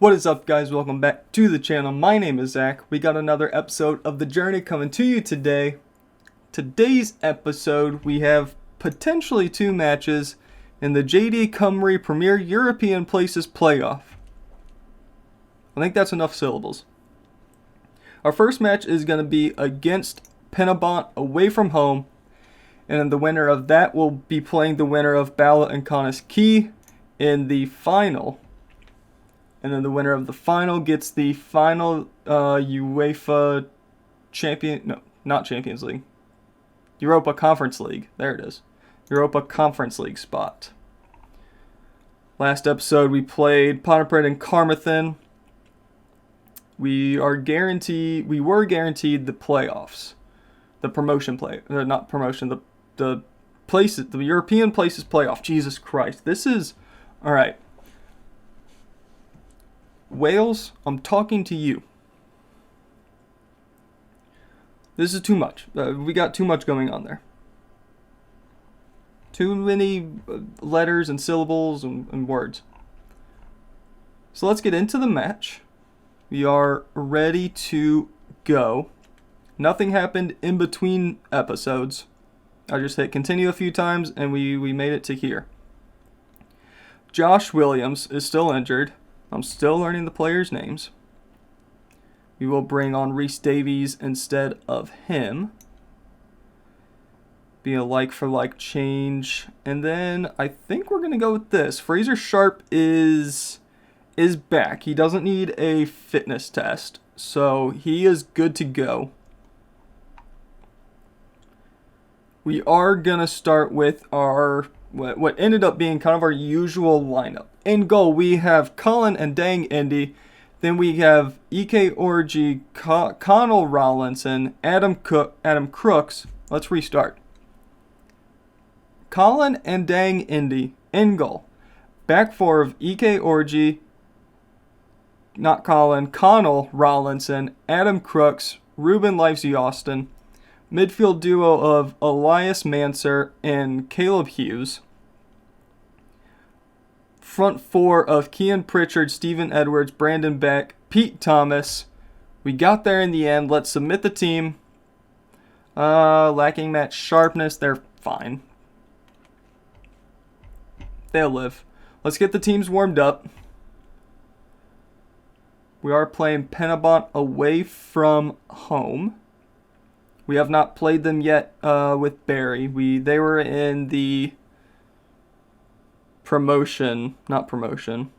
What is up, guys? Welcome back to the channel. My name is Zach. We got another episode of The Journey coming to you today. Today's episode, we have potentially two matches in the JD Cymru Premier European Places Playoff. I think that's enough syllables. Our first match is going to be against Penabont away from home. And then the winner of that will be playing the winner of Bala and Connah's Key in the final. And then the winner of the final gets the final UEFA not Champions League. Europa Conference League. There it is. Europa Conference League spot. Last episode we played Pontypridd and Carmarthen. We were guaranteed the playoffs. The promotion not promotion, the places, the European Places playoff. Jesus Christ. This is alright. Wales, I'm talking to you. This is too much. We got too much going on there. Too many letters and syllables and words. So let's get into the match. We are ready to go. Nothing happened in between episodes. I just hit continue a few times and we made it to here. Josh Williams is still injured. I'm still learning the players' names. We will bring on Reese Davies instead of him. Be a like for like change. And then I think we're going to go with this. Fraser Sharp is back. He doesn't need a fitness test. So he is good to go. We are going to start with our what ended up being kind of our usual lineup. In goal, we have Colin and Dang Indy. Then we have EK Orgy, Connell Rollinson, Adam Crooks. Let's restart. Colin and Dang Indy in goal. Back four of EK Orgy, not Colin, Connell Rollinson, Adam Crooks, Ruben Livesey Austin. Midfield duo of Elias Manser and Caleb Hughes. Front four of Kean Pritchard, Stephen Edwards, Brandon Beck, Pete Thomas. We got there in the end. Let's submit the team. Lacking match sharpness. They're fine. They'll live. Let's get the teams warmed up. We are playing Penabont away from home. We have not played them yet with Barry. They were in the not promotion.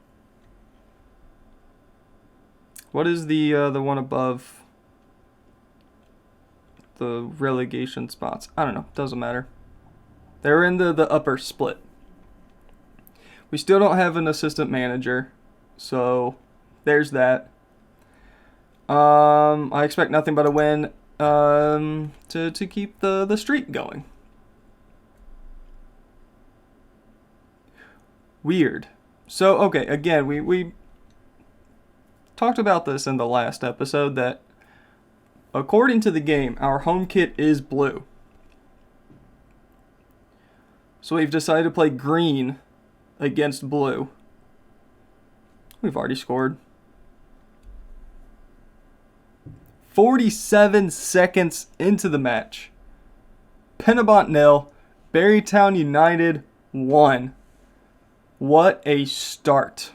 What is the one above the relegation spots? I don't know. Doesn't matter. They were in the upper split. We still don't have an assistant manager, so there's that. I expect nothing but a win. To keep the streak going. Weird. So, okay, again, we talked about this in the last episode that according to the game, our home kit is blue. So we've decided to play green against blue. We've already scored. 47 seconds into the match. Penabont 0, Barrytown United 1. What a start.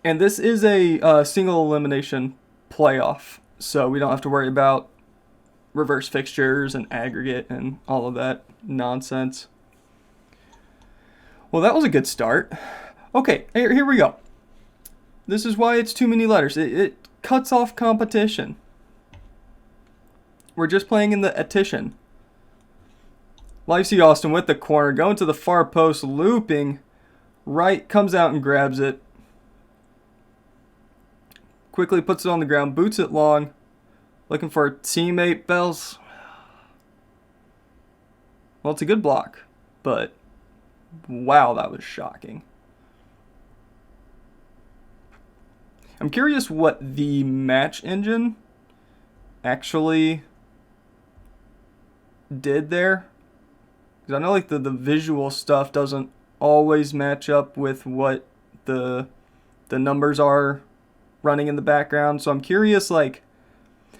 And this is a single elimination playoff, so we don't have to worry about reverse fixtures and aggregate and all of that nonsense. Well, that was a good start. Okay, here we go. This is why it's too many letters. It cuts off competition. We're just playing in the attrition. Livesey Austin with the corner, going to the far post, looping right, comes out and grabs it. Quickly puts it on the ground, boots it long, looking for a teammate. Bells. Well, it's a good block, but wow, that was shocking. I'm curious what the match engine actually did there. Because I know the visual stuff doesn't always match up with what the the numbers are running in the background. So I'm curious, like,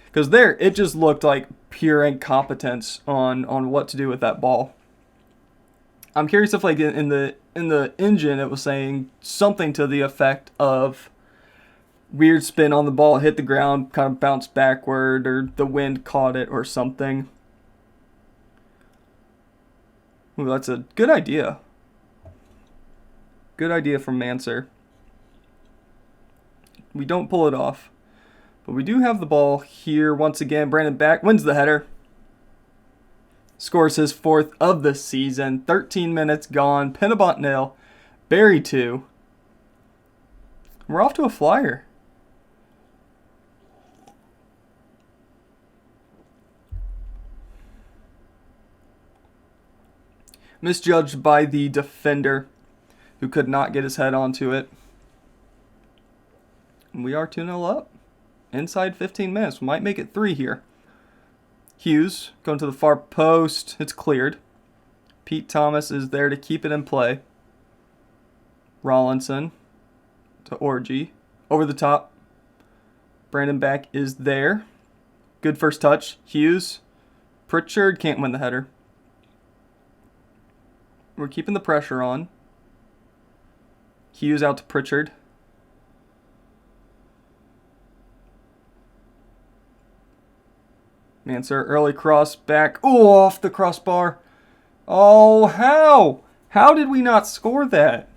because there it just looked like pure incompetence on what to do with that ball. I'm curious if, like, in the engine it was saying something to the effect of weird spin on the ball, hit the ground, kind of bounced backward, or the wind caught it or something. Ooh, that's a good idea. Good idea from Manser. We don't pull it off. But we do have the ball here once again. Brandon back, wins the header. Scores his 4th of the season. 13 minutes gone. Pinnabont 0. Barry 2. We're off to a flyer. Misjudged by the defender, who could not get his head onto it. And we are 2-0 up. Inside 15 minutes. We might make it 3 here. Hughes going to the far post. It's cleared. Pete Thomas is there to keep it in play. Rollinson to Orgy. Over the top. Brandon Back is there. Good first touch. Hughes. Pritchard can't win the header. We're keeping the pressure on. Hughes out to Pritchard. Manser, early cross back. Oh, off the crossbar. Oh, how? How did we not score that?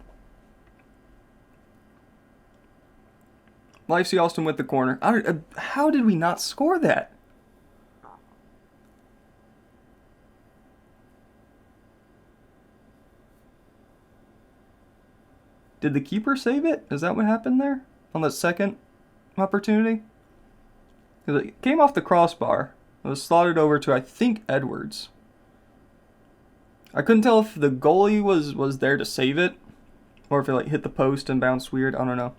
Lifesey Austin with the corner. How did we not score that? Did the keeper save it? Is that what happened there? On the second opportunity? Because it came off the crossbar. It was slotted over to, I think, Edwards. I couldn't tell if the goalie was there to save it, or if it like hit the post and bounced weird. I don't know.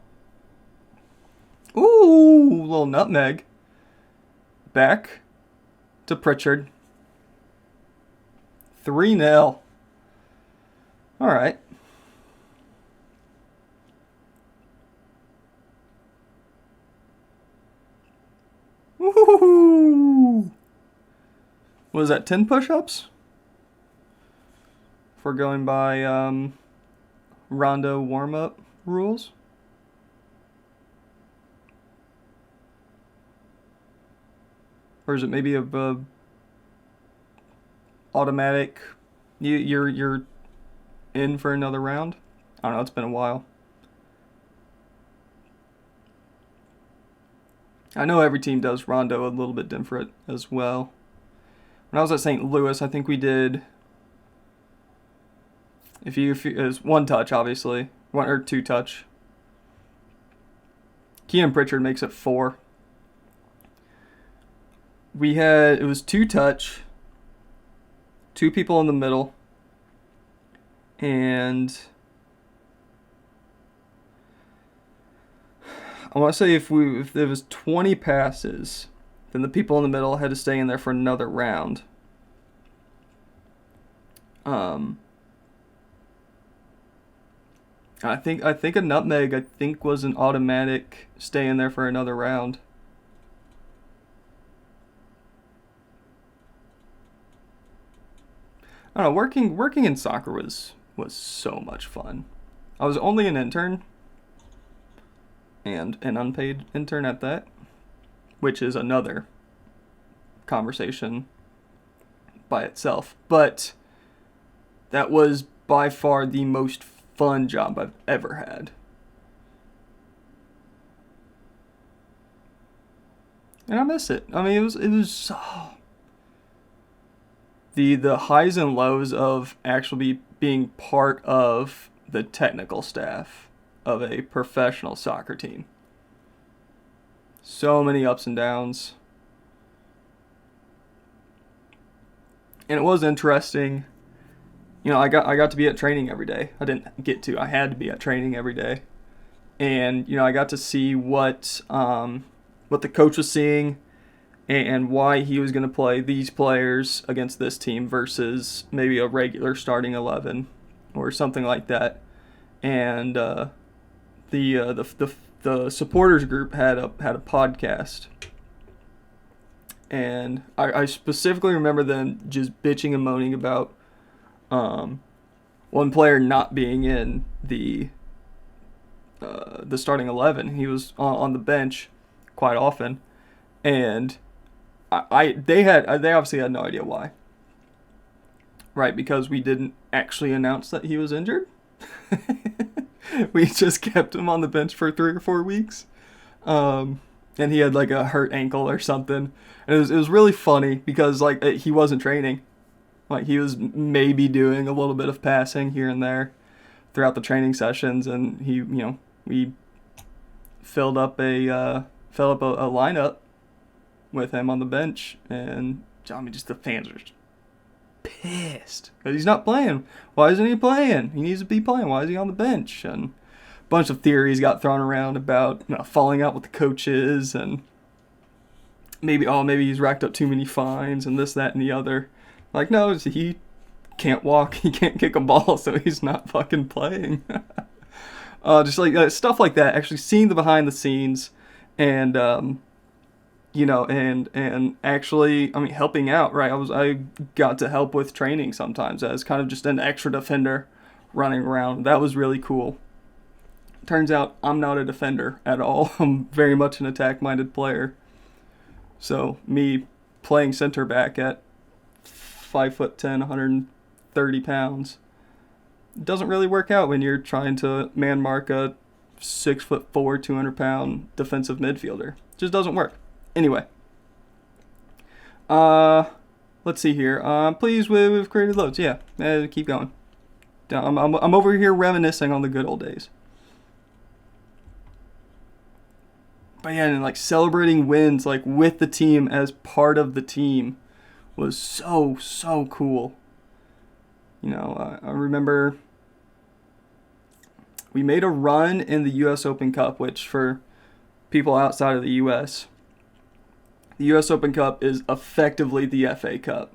Ooh, little nutmeg. Back to Pritchard. 3-0. All right. Woohoo! What is that, 10 push-ups? If we're going by Rondo warm-up rules. Or is it maybe a automatic, you're in for another round? I don't know, it's been a while. I know every team does Rondo a little bit different as well. When I was at St. Louis, I think we did, if it was 1 touch, obviously, 1 or 2 touch. Kean Pritchard makes it 4. It was 2 touch, 2 people in the middle, and I want to say if there was 20 passes, then the people in the middle had to stay in there for another round. I think a nutmeg was an automatic stay in there for another round. I don't know, working in soccer was so much fun. I was only an intern, and an unpaid intern at that, which is another conversation by itself. But that was by far the most fun job I've ever had. And I miss it. I mean, it was the highs and lows of actually being part of the technical staff of a professional soccer team. So many ups and downs. And it was interesting. You know, I got to be at training every day. I didn't get to. I had to be at training every day. And, you know, I got to see what the coach was seeing and why he was going to play these players against this team versus maybe a regular starting 11 or something like that. And the supporters group had a podcast, and I specifically remember them just bitching and moaning about one player not being in the starting 11. He was on the bench quite often, and they obviously had no idea why. Right, because we didn't actually announce that he was injured. We just kept him on the bench for 3 or 4 weeks. And he had like a hurt ankle or something. And it was really funny because like he wasn't training. Like he was maybe doing a little bit of passing here and there throughout the training sessions, and we filled up a lineup with him on the bench, and just the fans are just pissed because he's not playing. Why isn't he playing? He needs to be playing. Why is he on the bench? And a bunch of theories got thrown around about falling out with the coaches, and maybe he's racked up too many fines and this, that, and the other. Like, no, he can't walk, he can't kick a ball, so he's not fucking playing. Just like stuff like that. Actually seeing the behind the scenes, and and actually, helping out, right? I got to help with training sometimes as kind of just an extra defender running around. That was really cool. Turns out I'm not a defender at all. I'm very much an attack-minded player. So me playing center back at 5'10", 130 pounds doesn't really work out when you're trying to man mark a 6'4", 200-pound defensive midfielder. It just doesn't work. Anyway, let's see here. I'm pleased with created loads. Yeah, keep going. I'm over here reminiscing on the good old days. But yeah, and like celebrating wins like with the team as part of the team was so cool. I remember we made a run in the U.S. Open Cup, which for people outside of the U.S., the U.S. Open Cup is effectively the FA Cup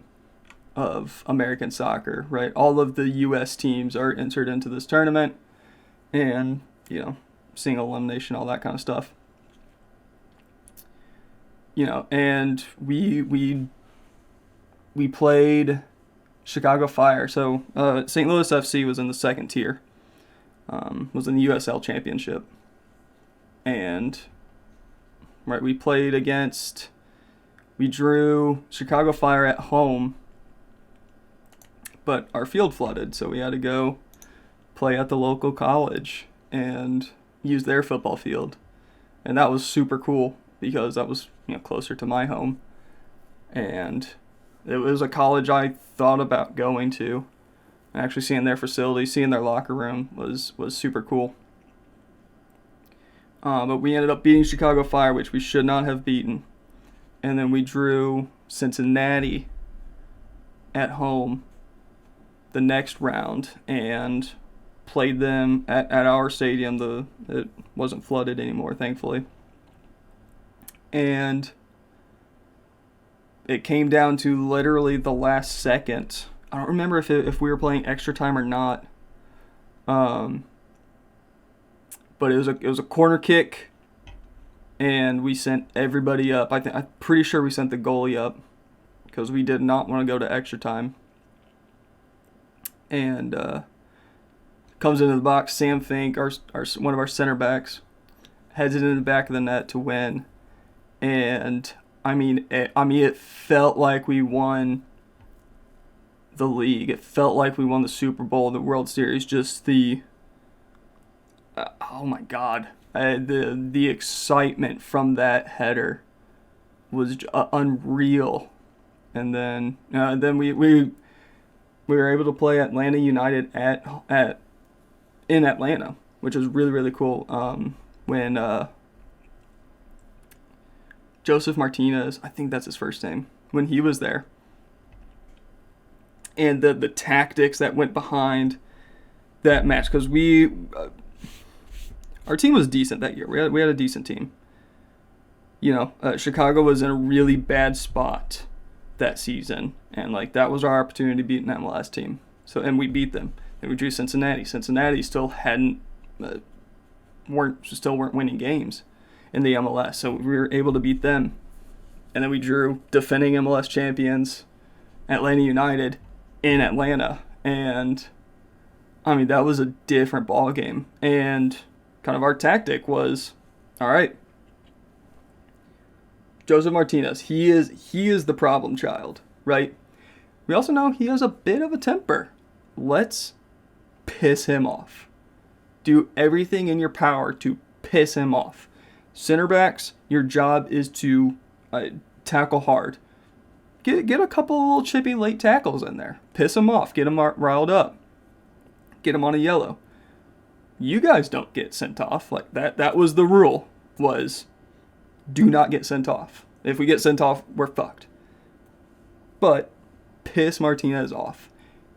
of American soccer, right? All of the U.S. teams are entered into this tournament, and, single elimination, all that kind of stuff. And we played Chicago Fire. So St. Louis FC was in the second tier, was in the USL Championship. And, right, we drew Chicago Fire at home, but our field flooded, so we had to go play at the local college and use their football field. And that was super cool because that was closer to my home. And it was a college I thought about going to. Actually seeing their facility, seeing their locker room was super cool. But we ended up beating Chicago Fire, which we should not have beaten. And then we drew Cincinnati at home the next round and played them at our stadium. It wasn't flooded anymore, thankfully. And it came down to literally the last second. I don't remember if we were playing extra time or not. But it was a corner kick, and we sent everybody up. I'm pretty sure we sent the goalie up because we did not want to go to extra time. And comes into the box. Sam Fink, our one of our center backs, heads it in the back of the net to win. And it felt like we won the league. It felt like we won the Super Bowl, the World Series. Just oh my God, the excitement from that header was unreal. And then we were able to play Atlanta United in Atlanta, which was really, really cool. When Joseph Martinez, I think that's his first name, when he was there. And the tactics that went behind that match, because our team was decent that year. We had a decent team. Chicago was in a really bad spot that season, and that was our opportunity to beat an MLS team. And we beat them. And we drew Cincinnati. Cincinnati still hadn't still weren't winning games in the MLS. So we were able to beat them. And then we drew defending MLS champions Atlanta United in Atlanta. And I mean, that was a different ball game. And kind of our tactic was, all right, Joseph Martinez, he is the problem child, right? We also know he has a bit of a temper. Let's piss him off. Do everything in your power to piss him off. Center backs, your job is to tackle hard. Get a couple of little chippy late tackles in there. Piss him off. Get him riled up. Get him on a yellow. You guys don't get sent off. Like that was the rule, was do not get sent off. If we get sent off, we're fucked. But piss Martinez off.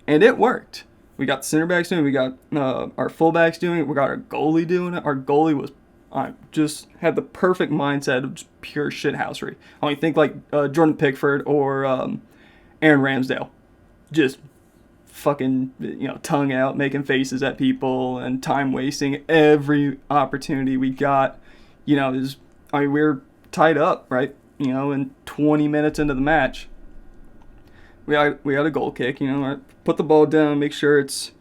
And it worked. We got the center backs doing it. We got our fullbacks doing it. We got our goalie doing it. Our goalie was just had the perfect mindset of just pure shithousery. I mean, think like Jordan Pickford or Aaron Ramsdale. Just fucking, tongue out, making faces at people and time wasting every opportunity we got. We were tied up, right? And 20 minutes into the match, we had a goal kick. Put the ball down, make sure it's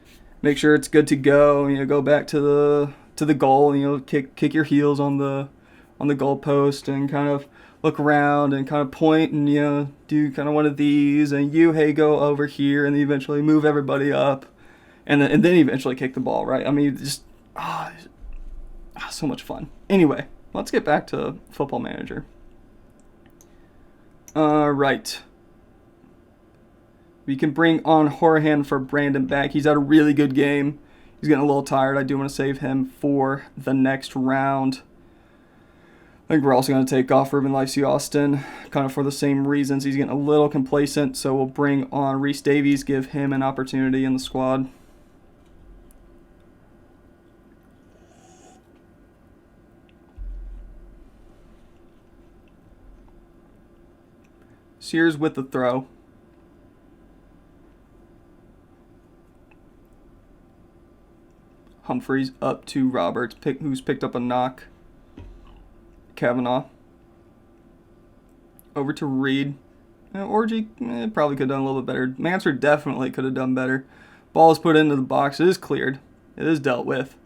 good to go. Go back to the goal. Kick your heels on the goal post and kind of look around and kind of point and do kind of one of these and go over here and then eventually move everybody up and then eventually kick the ball, right? I mean, just so much fun. Anyway, let's get back to Football Manager. Right. We can bring on Horahan for Brandon back. He's had a really good game. He's getting a little tired. I do want to save him for the next round. I think we're also going to take off Ruben Lifesey Austin, kind of for the same reasons. He's getting a little complacent, so we'll bring on Reese Davies, give him an opportunity in the squad. Sears with the throw. Humphreys up to Roberts, who's picked up a knock. Kavanaugh. Over to Reed. Orgy probably could have done a little bit better. Mansard definitely could have done better. Ball is put into the box. It is cleared. It is dealt with.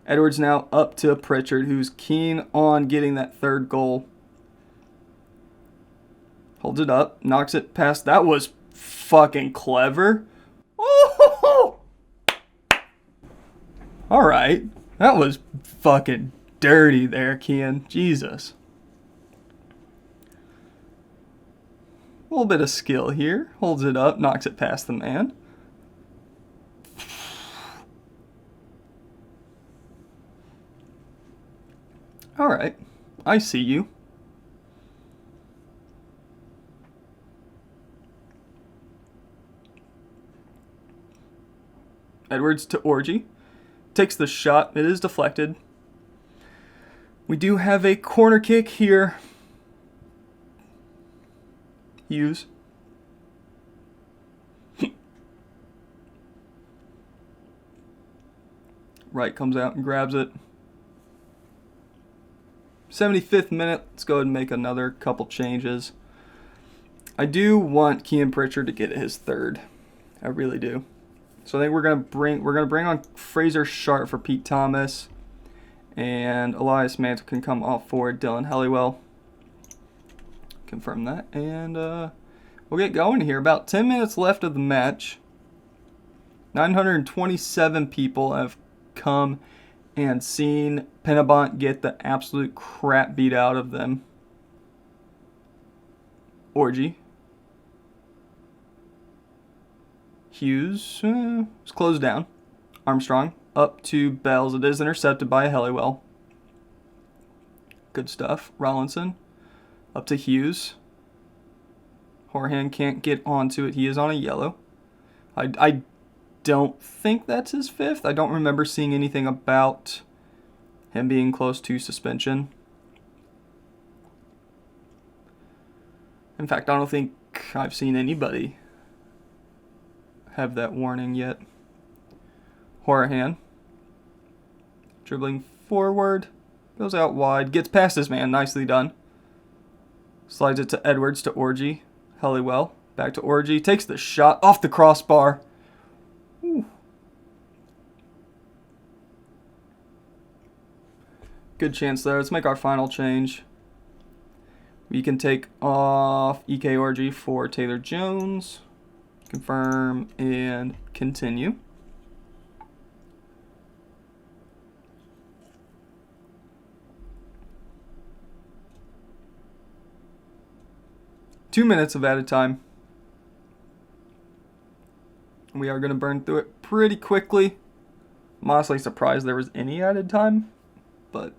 Edwards now up to Pritchard, who's keen on getting that third goal. Holds it up. Knocks it past. That was fucking clever. Oh! All right. That was fucking dirty there, Kian. Jesus. A little bit of skill here. Holds it up. Knocks it past the man. All right. I see you. Edwards to Orgy. Takes the shot. It is deflected. We do have a corner kick here. Hughes. Wright comes out and grabs it. 75th minute. Let's go ahead and make another couple changes. I do want Kean Pritchard to get his third. I really do. So I think we're gonna bring on Fraser Sharp for Pete Thomas, and Elias Mantle can come off for Dylan Helliwell. Confirm that, and we'll get going here. About 10 minutes left of the match. 927 people have come and seen Penabont get the absolute crap beat out of them. Orgy. Hughes is closed down. Armstrong up to Bells. It is intercepted by Helliwell. Good stuff. Rollinson up to Hughes. Horahan can't get onto it. He is on a yellow. I don't think that's his fifth. I don't remember seeing anything about him being close to suspension. In fact, I don't think I've seen anybody have that warning yet. Horahan dribbling forward. Goes out wide. Gets past his man. Nicely done. Slides it to Edwards to Orgy. Helliwell. Back to Orgy. Takes the shot off the crossbar. Ooh. Good chance there. Let's make our final change. We can take off EK Orgy for Taylor Jones. Confirm and continue. Two minutes of added time. We are going to burn through it pretty quickly. I'm honestly surprised there was any added time, but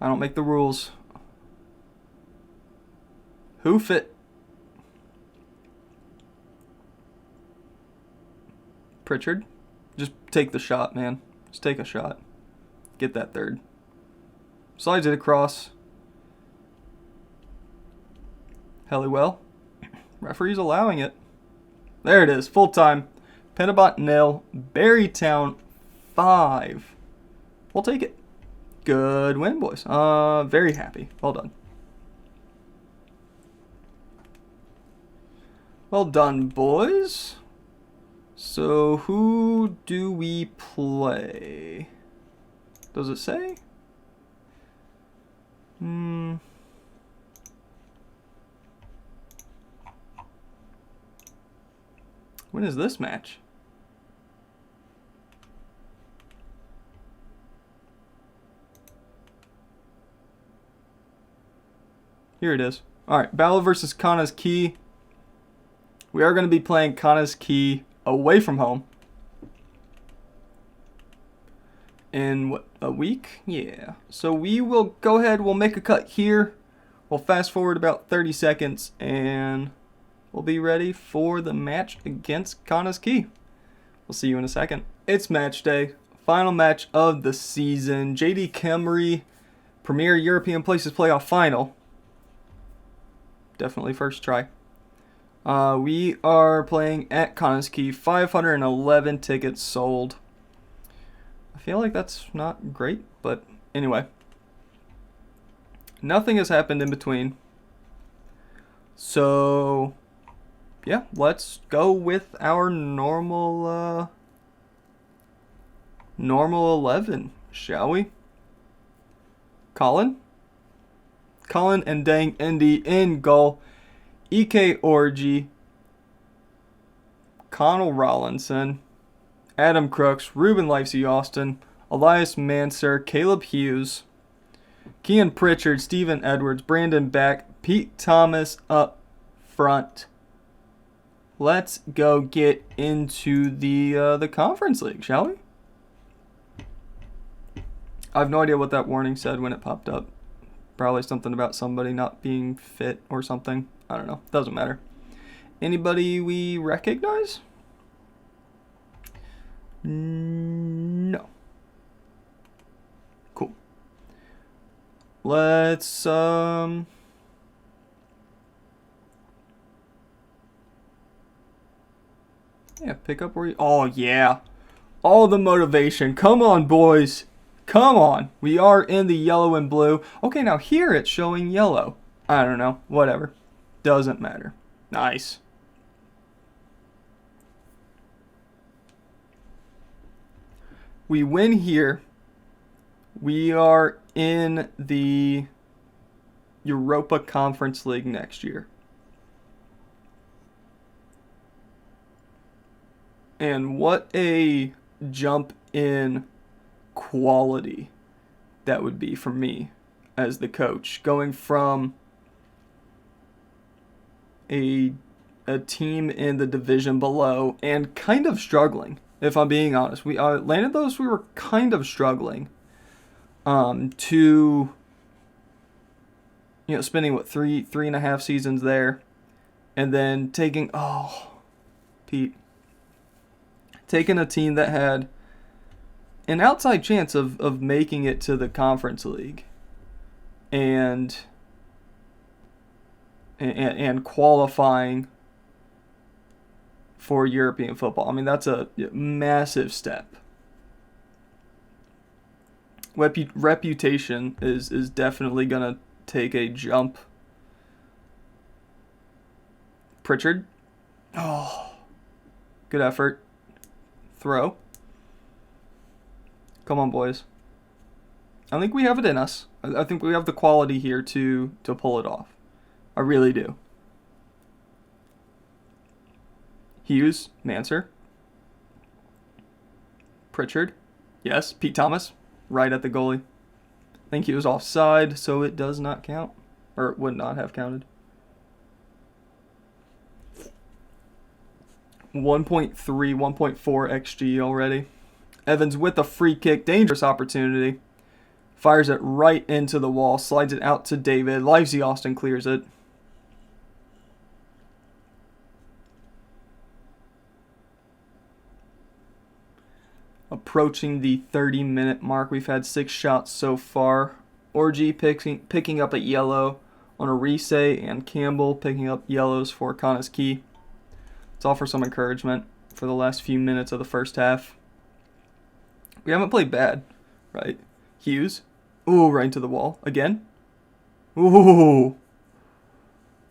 I don't make the rules. Hoof it. Pritchard, just take the shot, man. Just take a shot. Get that third. Slides it across. Helliwell. Referee's allowing it. There it is. Full time. Penobot 0. Berrytown 5. We'll take it. Good win, boys. Very happy. Well done. Well done, boys. So who do we play? Does it say? When is this match? Here it is. Alright, Bala versus Kana's Key. We are going to be playing Kana's Key away from home. In what, a week? Yeah. So we will go ahead, we'll make a cut here. We'll fast forward about 30 seconds and we'll be ready for the match against Kana's Key. We'll see you in a second. It's match day. Final match of the season. JD Kemmery Premier European Places Playoff Final. Definitely first try. We are playing at Kana's Key. 511 tickets sold. I feel like that's not great, but anyway. Nothing has happened in between. So, yeah, let's go with our normal 11, shall we? Colin and Dang Indy in goal. EK Orgy, Connell Rollinson, Adam Crooks, Ruben Lifesey Austin, Elias Manser, Caleb Hughes, Kean Pritchard, Stephen Edwards, Brandon Back, Pete Thomas up front. Let's go get into the Conference League, shall we? I have no idea what that warning said when it popped up. Probably something about somebody not being fit or something. I don't know. Doesn't matter. Anybody we recognize? No. Cool. Let's yeah, pick up where you... Oh, yeah. All the motivation. Come on, boys. Come on. We are in the yellow and blue. Okay, now here it's showing yellow. I don't know. Whatever. Doesn't matter. Nice. We win here. We are in the Europa Conference League next year. And what a jump in quality that would be for me as the coach, going from a team in the division below and kind of struggling, if I'm being honest. We Llanidloes, we were kind of struggling to, you know, spending what, three and a half seasons there, and then taking a team that had an outside chance of making it to the Conference League and qualifying for European football. I mean, that's a massive step. Reputation is definitely going to take a jump. Pritchard. Oh, good effort. Throw. Come on, boys. I think we have it in us. I think we have the quality here to pull it off. I really do. Hughes, Manser. Pritchard. Yes, Pete Thomas. Right at the goalie. I think he was offside, so it does not count. Or it would not have counted. 1.3, 1.4 XG already. Evans with a free kick. Dangerous opportunity. Fires it right into the wall. Slides it out to David. Livesey Austin clears it. Approaching the 30-minute mark. We've had 6 shots so far. Orgy picking up a yellow on Arise, and Campbell picking up yellows for Key. It's all for some encouragement for the last few minutes of the first half. We haven't played bad, right? Hughes. Ooh, right into the wall. Again. Ooh.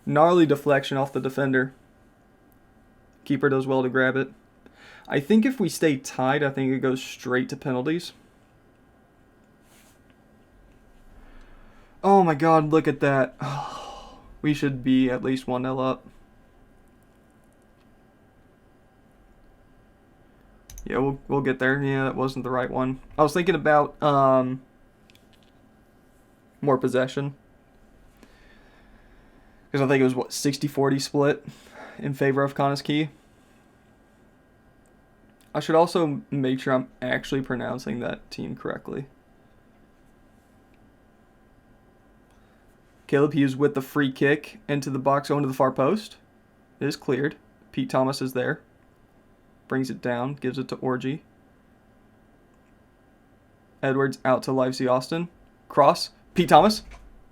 Gnarly deflection off the defender. Keeper does well to grab it. I think if we stay tied, I think it goes straight to penalties. Oh my god, look at that. Oh, we should be at least 1-0 up. Yeah, we'll get there. Yeah, that wasn't the right one. I was thinking about more possession. Because I think it was, 60-40 split in favor of Key. I should also make sure I'm actually pronouncing that team correctly. Caleb Hughes with the free kick into the box, going to the far post. It is cleared. Pete Thomas is there. Brings it down, gives it to Orgy. Edwards out to Livesey Austin. Cross. Pete Thomas.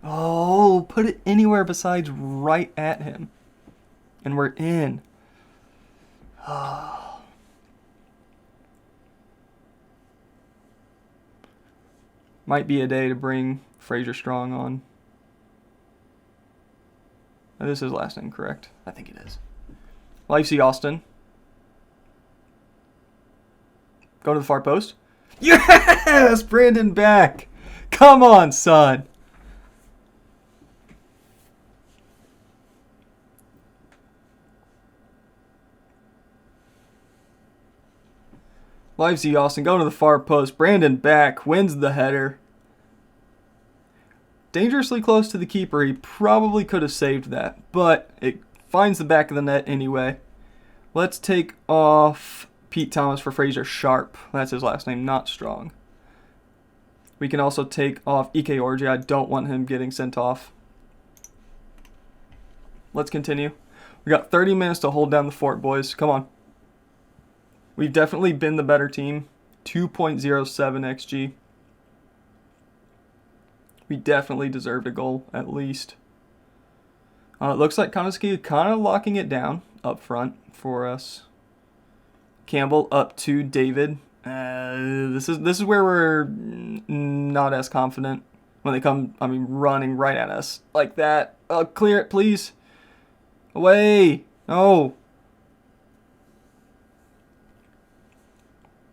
Oh, put it anywhere besides right at him. And we're in. Might be a day to bring Fraser Strong on. Oh, this is his last name, correct? I think it is. Livesey Austin. Go to the far post. Yes! Brandon back. Come on, son. Livesey Austin going to the far post. Brandon back. Wins the header. Dangerously close to the keeper. He probably could have saved that, but it finds the back of the net anyway. Let's take off Pete Thomas for Fraser Sharp. That's his last name, not Strong. We can also take off EK Orgy. I don't want him getting sent off. Let's continue. We got 30 minutes to hold down the fort, boys. Come on. We've definitely been the better team. 2.07 XG. We definitely deserved a goal, at least. It looks like Kanoski is kind of locking it down up front for us. Campbell up to David. This is where we're not as confident when they come, running right at us like that. Clear it, please. Away. No.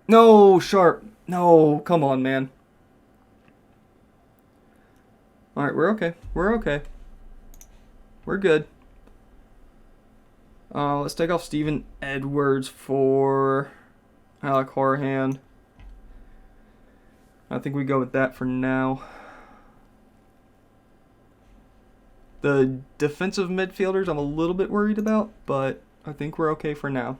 No, Sharp. No, come on, man. All right, we're okay. We're okay. We're good. Let's take off Steven Edwards for Alec Horahan. I think we go with that for now. The defensive midfielders I'm a little bit worried about, but I think we're okay for now.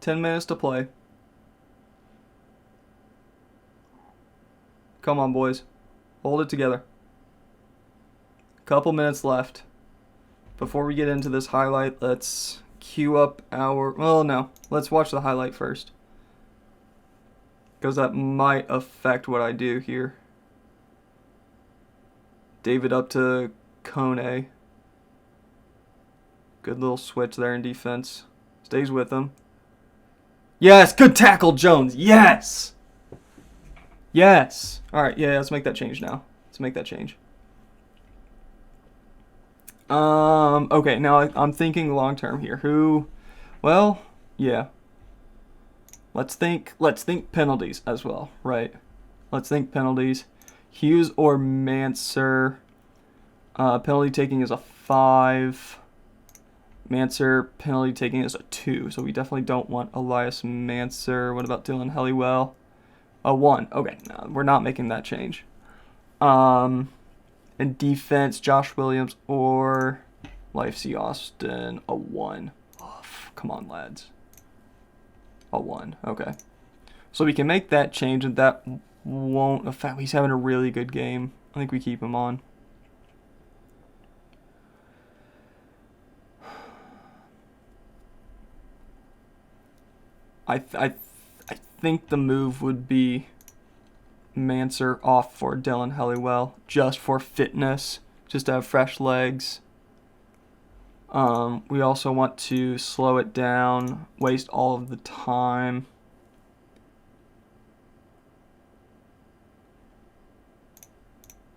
10 minutes to play. Come on, boys. Hold it together. Couple minutes left. Before we get into this highlight, let's queue up our... Well, no. Let's watch the highlight first. Because that might affect what I do here. David up to Kone. Good little switch there in defense. Stays with him. Yes! Good tackle, Jones! Yes! Yes. All right. Yeah. Let's make that change now. Let's make that change. Okay. Now I'm thinking long term here. Who? Well, yeah. Let's think penalties as well, right? Let's think penalties. Hughes or Manser. Penalty taking is a 5. Manser penalty taking is a 2. So we definitely don't want Elias Manser. What about Dylan Helliwell? A 1. Okay, no, we're not making that change. In defense, Josh Williams or Life C. Austin, a 1. Oh, come on, lads. A 1. Okay. So we can make that change, and that won't affect. He's having a really good game. I think we keep him on. I think the move would be Manser off for Dylan Helliwell, just for fitness, just to have fresh legs. We also want to slow it down, waste all of the time.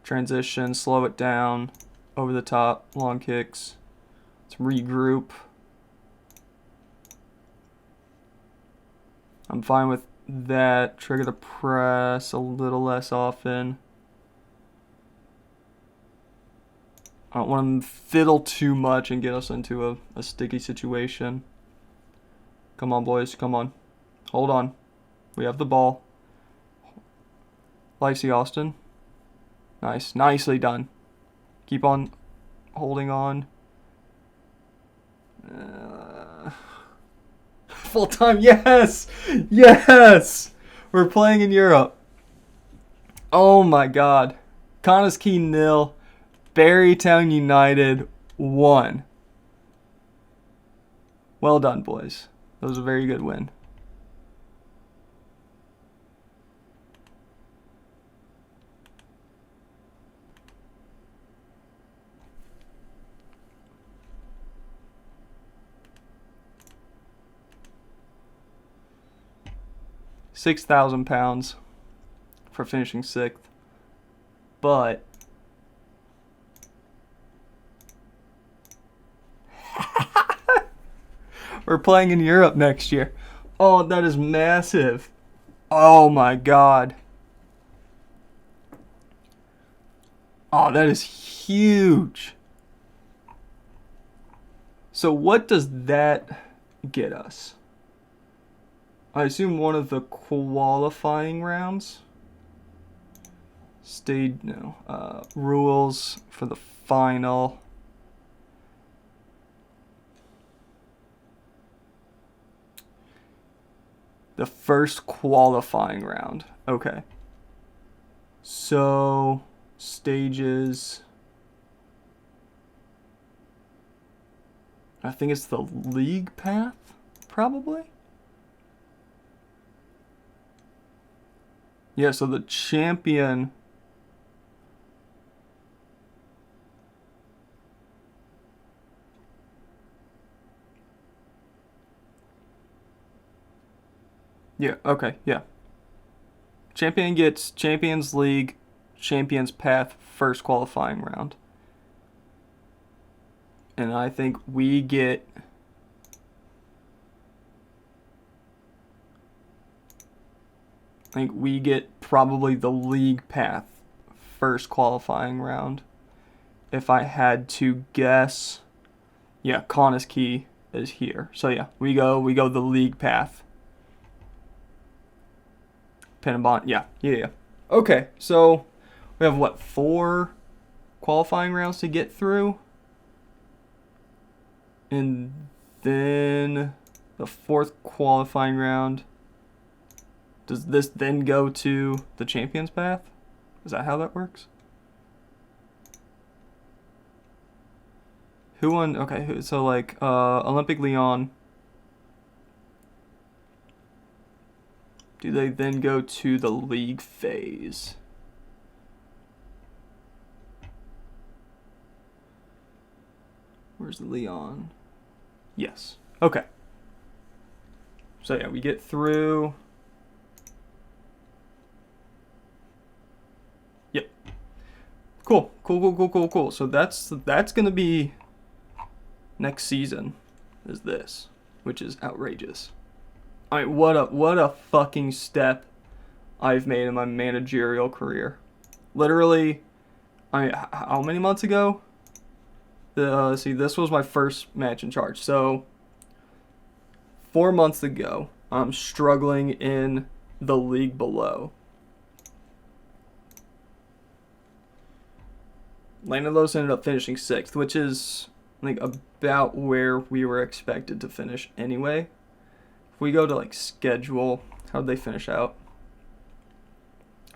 Transition, slow it down, over the top, long kicks. Let's regroup. I'm fine with that. Trigger the press a little less often. I don't want to fiddle too much and get us into a sticky situation. Come on, boys. Come on. Hold on. We have the ball. Lacey Austin. Nice. Nicely done. Keep on holding on. Full time. Yes. Yes. We're playing in Europe. Oh, my God. Connors Key 0. Barrytown United 1. Well done, boys. That was a very good win. £6,000 for finishing 6th. But we're playing in Europe next year. Oh, that is massive. Oh my God. Oh, that is huge. So what does that get us? I assume one of the qualifying rounds. Rules for the final. The first qualifying round. Okay. So, stages. I think it's the league path, probably. Yeah, so the champion. Yeah, okay, yeah. Champion gets Champions League, Champions Path, first qualifying round. And I think we get probably the league path first qualifying round. If I had to guess, yeah, Connors Key is here. So yeah, we go the league path. Pen and bond, yeah. Okay, so we have what, 4 qualifying rounds to get through? And then the 4th qualifying round. Does this then go to the Champions Path? Is that how that works? Who won? Okay, so like Olympic Lyon. Do they then go to the league phase? Where's Lyon? Yes. Okay. So yeah, we get through. Cool. So that's going to be next season is this, which is outrageous. I mean, what a fucking step I've made in my managerial career. Literally, how many months ago? See, this was my first match in charge. So, 4 months ago, I'm struggling in the league below. Llanidloes ended up finishing 6th, which is like about where we were expected to finish anyway. If we go to like schedule, how'd they finish out?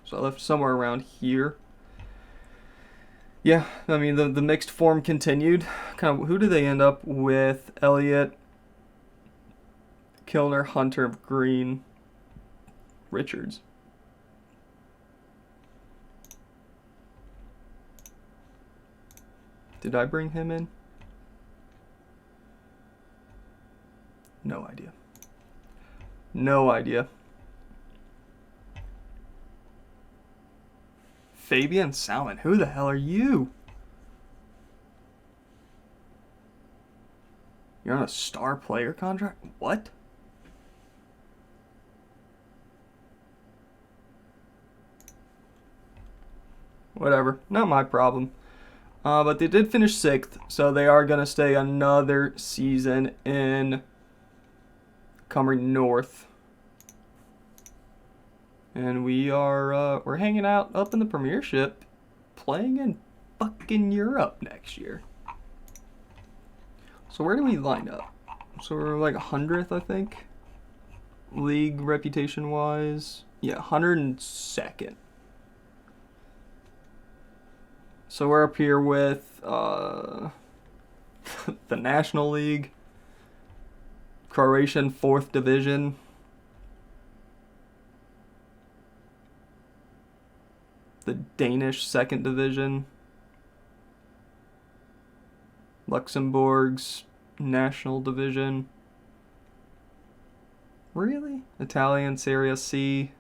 So I left somewhere around here. Yeah, I mean the mixed form continued. Kind of, who did they end up with? Elliott, Kilner, Hunter, Green, Richards. Did I bring him in? No idea. No idea. Fabian Salmon, who the hell are you? You're on a star player contract? What? Whatever, not my problem. But they did finish 6th, so they are going to stay another season in Cumberland North. And we're hanging out up in the Premiership, playing in fucking Europe next year. So where do we line up? So we're like 100th, I think, league reputation-wise. Yeah, 102nd. So we're up here with the National League, Croatian 4th Division, the Danish 2nd Division, Luxembourg's National Division. Really? Italian Serie C.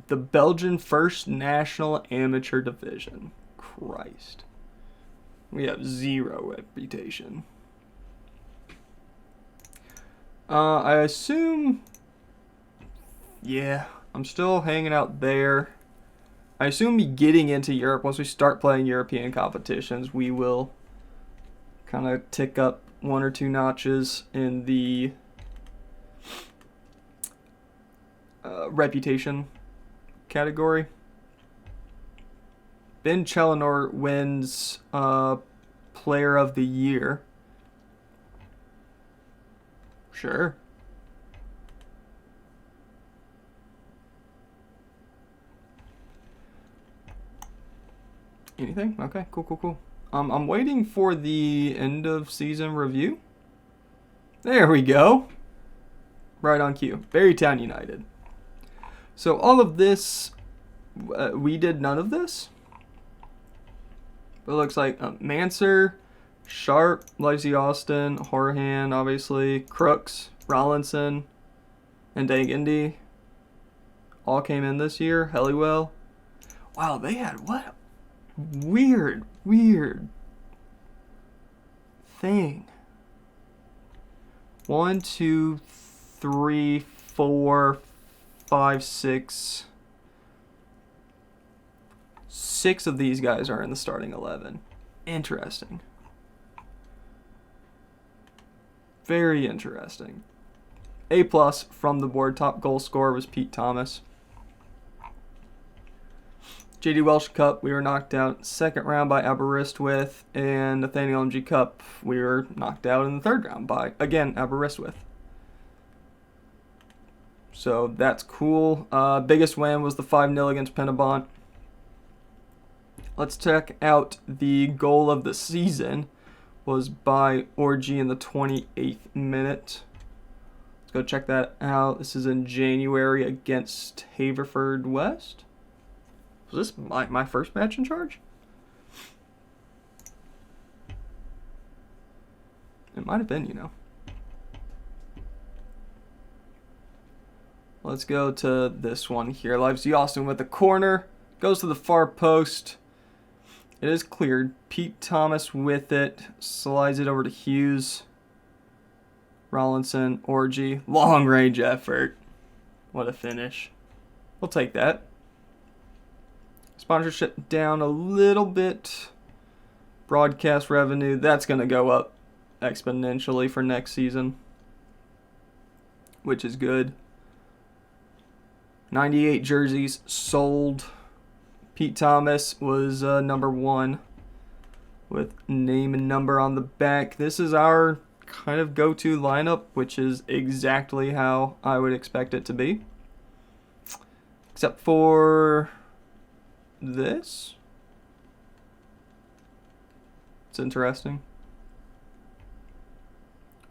The Belgian First National Amateur Division. Christ. We have 0 reputation. I assume... Yeah, I'm still hanging out there. I assume getting into Europe, once we start playing European competitions, we will kind of tick up 1 or 2 notches in the reputation category. Ben Chellenor wins Player of the Year. Sure. Anything? Okay, cool. I'm waiting for the end of season review. There we go. Right on cue. Berrytown United. So all of this, we did none of this. But it looks like Manser, Sharp, Lacey Austin, Horahan, obviously, Crooks, Rollinson, and Dagindy all came in this year. Helliwell. Wow, they had what? Weird thing. 1, 2, 3, 4, 5, 6. 6 of these guys are in the starting 11. Interesting. Very interesting. A+ from the board. Top goal scorer was Pete Thomas. JD Welsh Cup, we were knocked out 2nd round by Aberystwyth, and Nathaniel MG Cup, we were knocked out in the 3rd round by, again, Aberystwyth. So that's cool. Biggest win was the 5-0 against Pennebont. Let's check out the goal of the season. Was by Orgy in the 28th minute. Let's go check that out. This is in January against Haverfordwest. Was this my first match in charge? It might have been, you know. Let's go to this one here. Livesey Austin with the corner. Goes to the far post. It is cleared. Pete Thomas with it. Slides it over to Hughes. Rollinson, Orgy. Long range effort. What a finish. We'll take that. Sponsorship down a little bit. Broadcast revenue, that's going to go up exponentially for next season, which is good. 98 jerseys sold. Pete Thomas was number 1 with name and number on the back. This is our kind of go-to lineup, which is exactly how I would expect it to be. Except for this. It's interesting.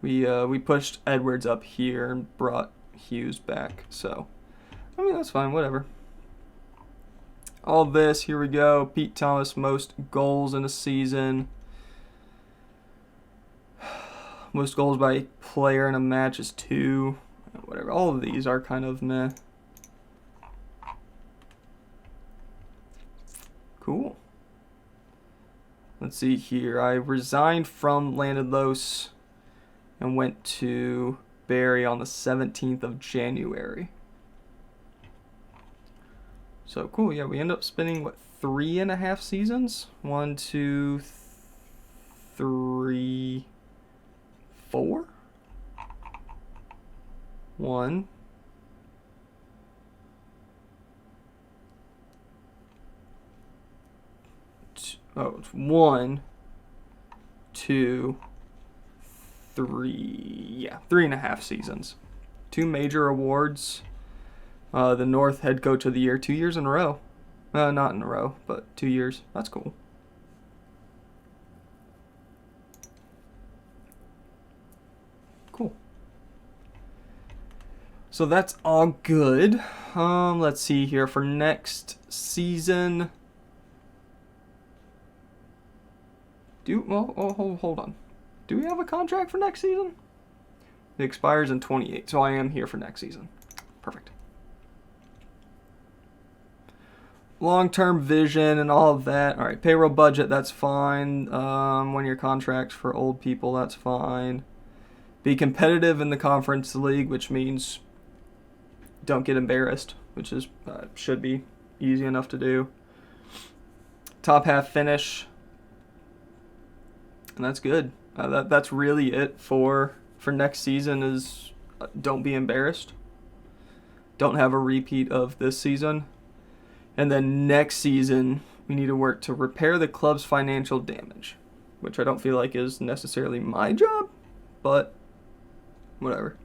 We pushed Edwards up here and brought Hughes back. So, I mean, that's fine, whatever. All this, here we go. Pete Thomas, most goals in a season. Most goals by player in a match is 2. Whatever. All of these are kind of meh. Cool. Let's see here. I resigned from Llanidloes and went to Barry on the 17th of January. So cool, yeah, we end up spending, 3.5 seasons? 1, 2, 3, 4? 1. Oh, it's 1, 2, 3, yeah, 3.5 seasons. 2 major awards. The North Head Coach of the Year 2 years in a row. Not in a row, but 2 years. That's cool. Cool. So that's all good. Let's see here for next season. Hold on. Do we have a contract for next season? It expires in 28, so I am here for next season. Perfect. Long-term vision and all of that. All right, payroll budget, that's fine. 1-year contracts for old people, that's fine. Be competitive in the conference league, which means don't get embarrassed, which is should be easy enough to do. Top half finish. And that's good. That's really it for next season is don't be embarrassed. Don't have a repeat of this season. And then next season, we need to work to repair the club's financial damage, which I don't feel like is necessarily my job, but whatever.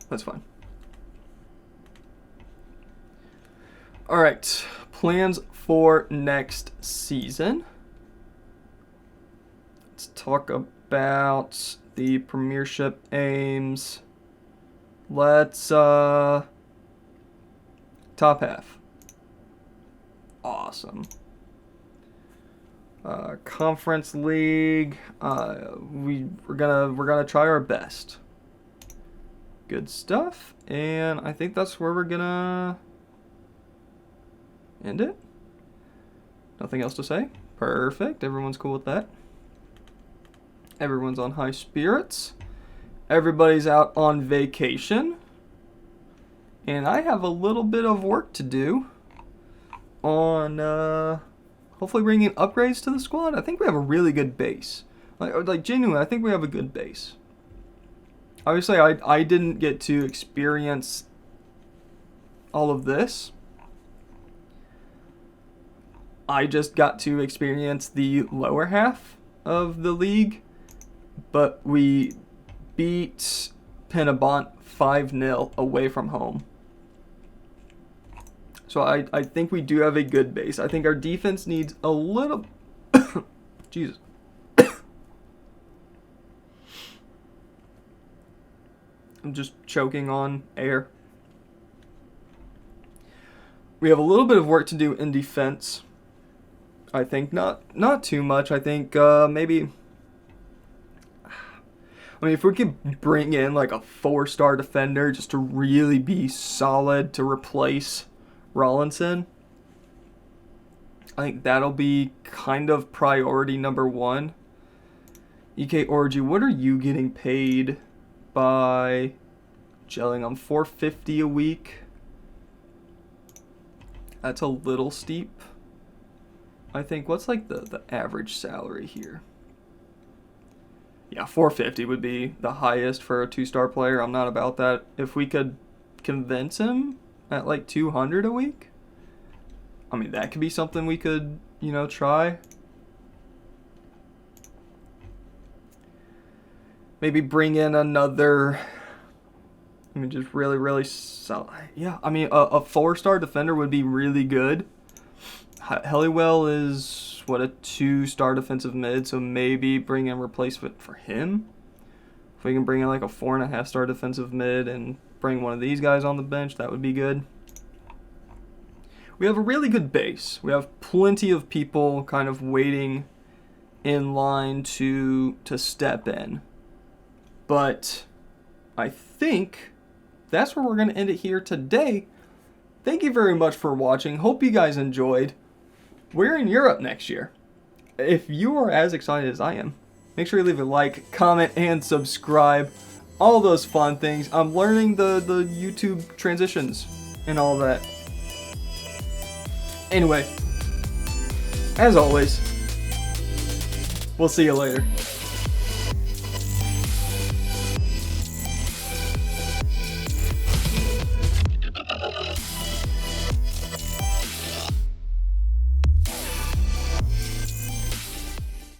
That's fine. All right, plans for next season. Let's talk about the Premiership aims. Let's top half. Awesome. Conference League. We're gonna try our best. Good stuff, and I think that's where we're gonna end it. Nothing else to say. Perfect. Everyone's cool with that. Everyone's on high spirits. Everybody's out on vacation. And I have a little bit of work to do on hopefully bringing upgrades to the squad. I think we have a really good base. Like genuinely, I think we have a good base. Obviously, I didn't get to experience all of this. I just got to experience the lower half of the league. But we beat Pennebont 5-0 away from home. So I think we do have a good base. I think our defense needs a little... Jesus. I'm just choking on air. We have a little bit of work to do in defense. I think not too much. I think maybe... I mean, if we could bring in like a 4-star defender just to really be solid to replace Rollinson. I think that'll be kind of priority number one. EK Orgy, what are you getting paid by Gillingham? $450 a week. That's a little steep. I think, what's like the average salary here? Yeah, $450 would be the highest for a 2-star player. I'm not about that. If we could convince him at like $200 a week, I mean, that could be something we could, you know, try. Maybe bring in another, I mean, just really sell. Yeah, I mean, a 4-star defender would be really good. Helliwell is, what, a 2-star defensive mid, so maybe bring in replacement for him. If we can bring in like a 4.5-star defensive mid and bring one of these guys on the bench, that would be good. We have a really good base. We have plenty of people kind of waiting in line to step in. But I think that's where we're going to end it here today. Thank you very much for watching. Hope you guys enjoyed. We're in Europe next year. If you are as excited as I am, make sure you leave a like, comment, and subscribe. All those fun things. I'm learning the YouTube transitions and all that. Anyway, as always, we'll see you later.